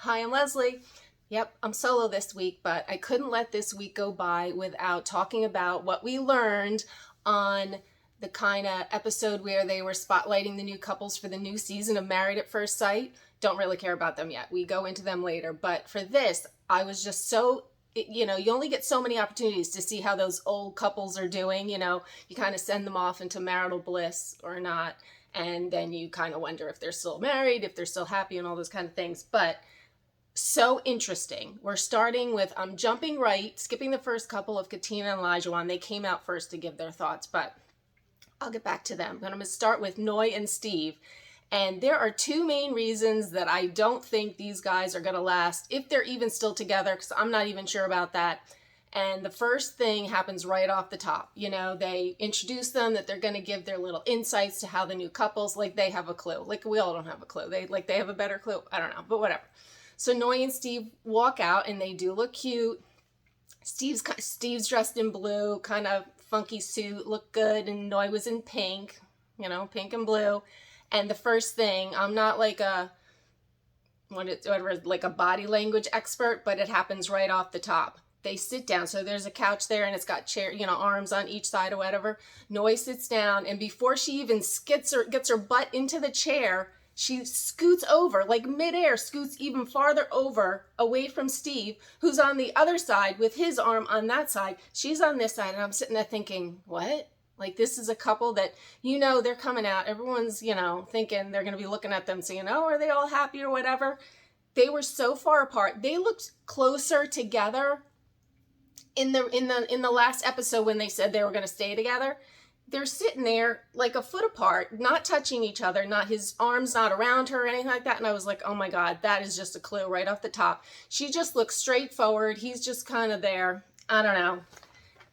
Hi, I'm Leslie. Yep, I'm solo this week, but I couldn't let this week go by without talking about what we learned on the kind of episode where they were spotlighting the new couples for the new season of Married at First Sight. Don't really care about them yet. We go into them later. But for this, I was just so, you only get so many opportunities to see how those old couples are doing. You kind of send them off into marital bliss or not. And then you kind of wonder if they're still married, if they're still happy, and all those kind of things. But so interesting. We're starting with, I'm jumping right, skipping the first couple of Katina and Olajuwan. They came out first to give their thoughts, but I'll get back to them. But I'm going to start with Noi and Steve. And there are two main reasons that I don't think these guys are going to last, if they're even still together, because I'm not even sure about that. And the first thing happens right off the top. They introduce them that they're going to give their little insights to how the new couples, like they have a clue. Like we all don't have a clue. They have a better clue. I don't know, but whatever. So Noi and Steve walk out and they do look cute. Steve's dressed in blue, kind of funky suit, look good. And Noi was in pink, pink and blue. And the first thing, I'm not like like a body language expert, but it happens right off the top. They sit down. So there's a couch there and it's got arms on each side or whatever. Noi sits down, and before she even gets her butt into the chair, she scoots over, like midair, scoots even farther over away from Steve, who's on the other side with his arm on that side. She's on this side, and I'm sitting there thinking, what? Like, this is a couple that, they're coming out. Everyone's, thinking they're going to be looking at them saying, oh, are they all happy or whatever? They were so far apart. They looked closer together in the last episode when they said they were going to stay together. They're sitting there like a foot apart, not touching each other, not his arms not around her or anything like that. And I was like, oh my God, that is just a clue right off the top. She just looks straightforward. He's just kind of there. I don't know.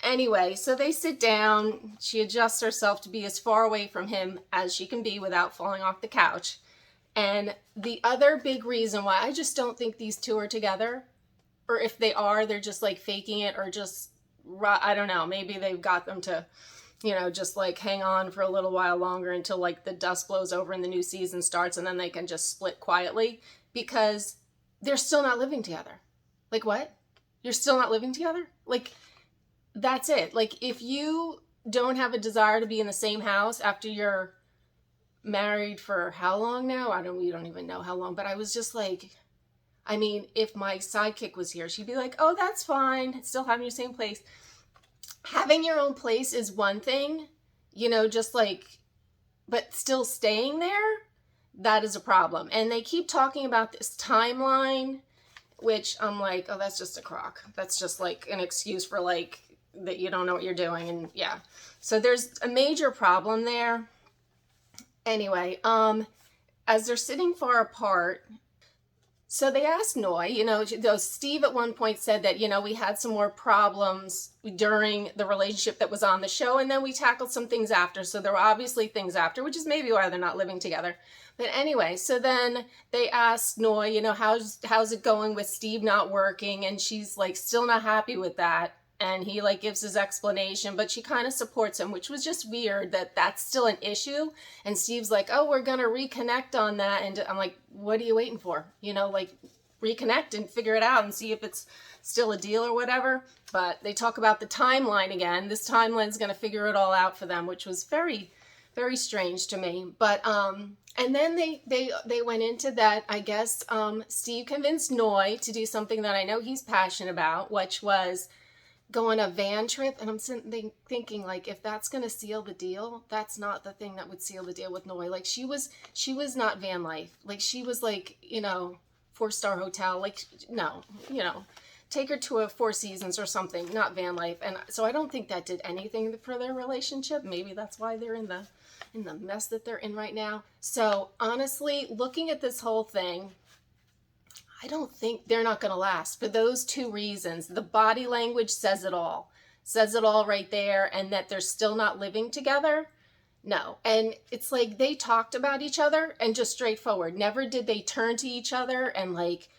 Anyway, so they sit down. She adjusts herself to be as far away from him as she can be without falling off the couch. And the other big reason why I just don't think these two are together, or if they are, they're just like faking it, or just, I don't know, maybe they've got them to, just like hang on for a little while longer until like the dust blows over and the new season starts, and then they can just split quietly, because they're still not living together. Like, what? You're still not living together? Like, that's it. Like, if you don't have a desire to be in the same house after you're married for how long now? We don't even know how long, but I was just like, if my sidekick was here, she'd be like, oh, that's fine. Still having your same place. Having your own place is one thing, just like, but still staying there, that is a problem. And they keep talking about this timeline, which I'm like, oh, that's just a crock. That's just like an excuse for like, that you don't know what you're doing. And yeah, so there's a major problem there. Anyway, as they're sitting far apart, so they asked Noi, Steve at one point said that, we had some more problems during the relationship that was on the show, and then we tackled some things after. So there were obviously things after, which is maybe why they're not living together. But anyway, so then they asked Noi, how's it going with Steve not working? And she's like, still not happy with that. And he like gives his explanation, but she kind of supports him, which was just weird that that's still an issue. And Steve's like, oh, we're going to reconnect on that. And I'm like, what are you waiting for? Like reconnect and figure it out and see if it's still a deal or whatever. But they talk about the timeline again. This timeline's going to figure it all out for them, which was very, very strange to me. But, and then they went into that, I guess, Steve convinced Noi to do something that I know he's passionate about, which was go on a van trip. And I'm thinking, like, if that's going to seal the deal, that's not the thing that would seal the deal with Noi. Like, she was not van life. Like, she was like, 4-star hotel. Like, no, take her to a Four Seasons or something, not van life. And so I don't think that did anything for their relationship. Maybe that's why they're in the mess that they're in right now. So honestly, looking at this whole thing, I don't think they're not going to last for those two reasons. The body language says it all right there. And that they're still not living together. No. And it's like they talked about each other and just straightforward. Never did they turn to each other and like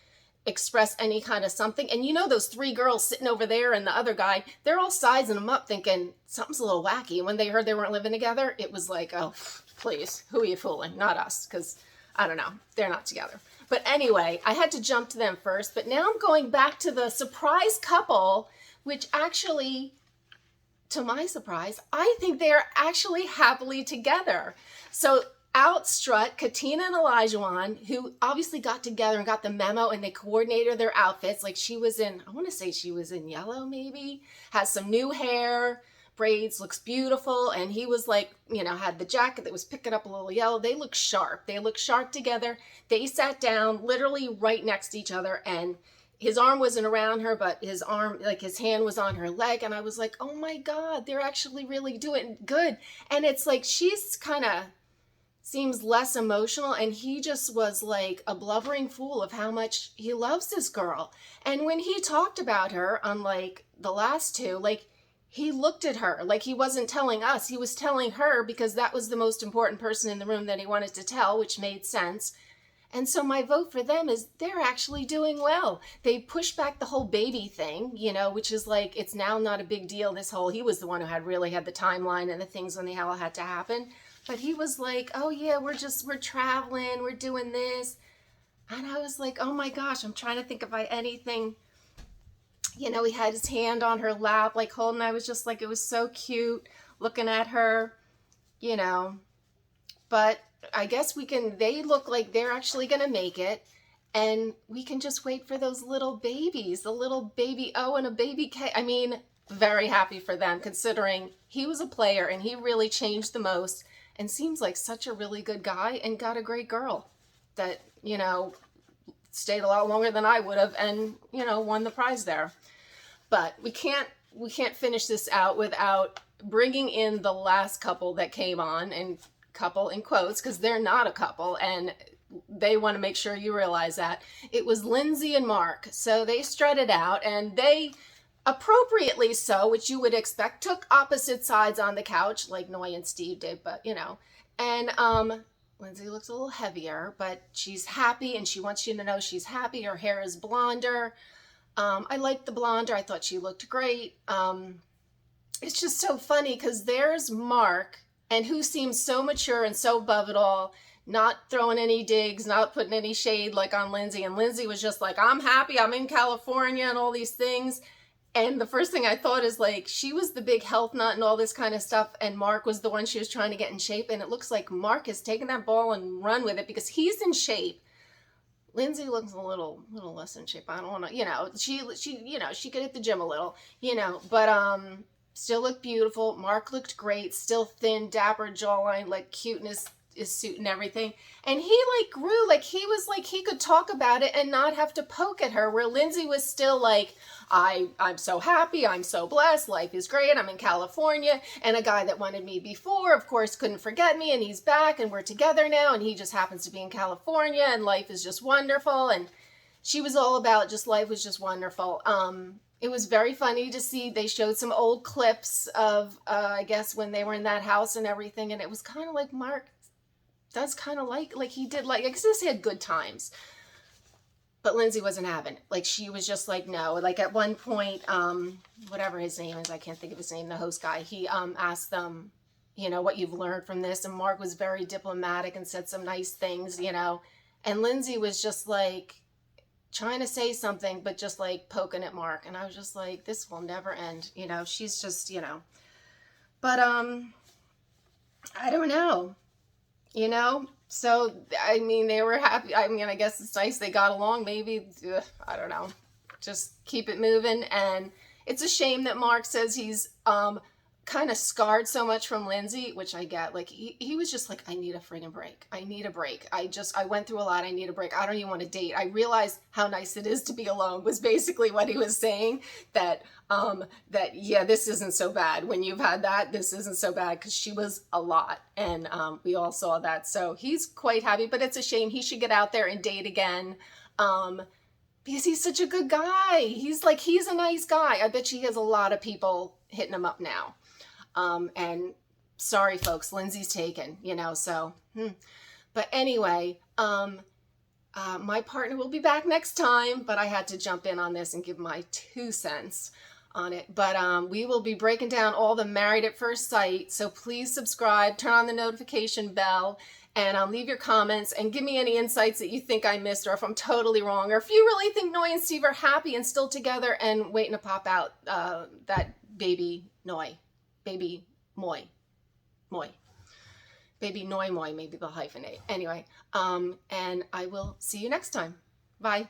express any kind of something. And those three girls sitting over there and the other guy, they're all sizing them up thinking something's a little wacky. And when they heard they weren't living together, it was like, oh, please, who are you fooling? Not us. Because I don't know. They're not together. But anyway, I had to jump to them first. But now I'm going back to the surprise couple, which actually, to my surprise, I think they are actually happily together. So out strut Katina and Olajuwan, who obviously got together and got the memo, and they coordinated their outfits. Like she was in, I want to say she was in yellow maybe, has some new hair, braids, looks beautiful. And he was like, had the jacket that was picking up a little yellow. They look sharp. They look sharp together. They sat down literally right next to each other, and his arm wasn't around her, but his arm, like his hand was on her leg. And I was like, oh my God, they're actually really doing good. And it's like, she's kind of seems less emotional, and he just was like a blubbering fool of how much he loves this girl. And when he talked about her on like the last two, like he looked at her like he wasn't telling us, he was telling her, because that was the most important person in the room that he wanted to tell, which made sense. And so my vote for them is they're actually doing well. They pushed back the whole baby thing, which is like, it's now not a big deal. He was the one who had the timeline and the things when they all had to happen. But he was like, oh yeah, we're traveling, we're doing this. And I was like, oh my gosh, I'm trying to think of anything. He had his hand on her lap, like holding, I was just like, it was so cute looking at her, But I guess they look like they're actually going to make it. And we can just wait for those little babies, the little baby O and a baby K. I mean, very happy for them, considering he was a player and he really changed the most and seems like such a really good guy, and got a great girl that, stayed a lot longer than I would have, and, won the prize there. But we can't finish this out without bringing in the last couple that came on, and couple in quotes, because they're not a couple, and they want to make sure you realize that. It was Lindsay and Mark. So they strutted out, and they, appropriately so, which you would expect, took opposite sides on the couch like Noi and Steve did, but and Lindsay looks a little heavier, but she's happy, and she wants you to know she's happy. Her hair is blonder. I liked the blonder. I thought she looked great. It's just so funny because there's Mark, and who seems so mature and so above it all, not throwing any digs, not putting any shade like on Lindsay. And Lindsay was just like, I'm happy, I'm in California and all these things. And the first thing I thought is like, she was the big health nut and all this kind of stuff, and Mark was the one she was trying to get in shape. And it looks like Mark has taken that ball and run with it because he's in shape. Lindsay looks a little less in shape. I don't want to, she could hit the gym a little, but still looked beautiful. Mark looked great, still thin, dapper jawline, like cuteness is suit and everything. And he like grew, like he was like, he could talk about it and not have to poke at her, where Lindsay was still like, I'm so happy, I'm so blessed, life is great, I'm in California, and a guy that wanted me before, of course, couldn't forget me, and he's back, and we're together now, and he just happens to be in California, and life is just wonderful. And she was all about just life was just wonderful. It was very funny to see. They showed some old clips of, I guess, when they were in that house and everything, and it was kind of like Mark does kind of like he did, like, I guess he had good times. But Lindsay wasn't having it. Like, she was just like, no. Like, at one point, whatever his name is, I can't think of his name, the host guy, he asked them, what you've learned from this. And Mark was very diplomatic and said some nice things, And Lindsay was just like trying to say something, but just like poking at Mark. And I was just like, this will never end. She's just, But, I don't know. So, I mean, they were happy. I mean, I guess it's nice they got along. Maybe, I don't know. Just keep it moving. And it's a shame that Mark says he's kind of scarred so much from Lindsay, which I get. Like, he was just like, I need a friggin' break. I need a break. I went through a lot. I need a break. I don't even want to date. I realize how nice it is to be alone, was basically what he was saying. That, yeah, this isn't so bad. When you've had that, this isn't so bad, because she was a lot. And we all saw that. So he's quite happy, but it's a shame. He should get out there and date again. Because he's such a good guy. He's a nice guy. I bet he has a lot of people hitting him up now. And sorry, folks, Lindsay's taken, so, But anyway, my partner will be back next time, but I had to jump in on this and give my 2 cents on it. But, we will be breaking down all the Married at First Sight. So please subscribe, turn on the notification bell, and leave your comments and give me any insights that you think I missed, or if I'm totally wrong, or if you really think Noi and Steve are happy and still together and waiting to pop out that baby Noi, baby Moi, baby Noi Moi, maybe they'll hyphenate. Anyway, and I will see you next time. Bye.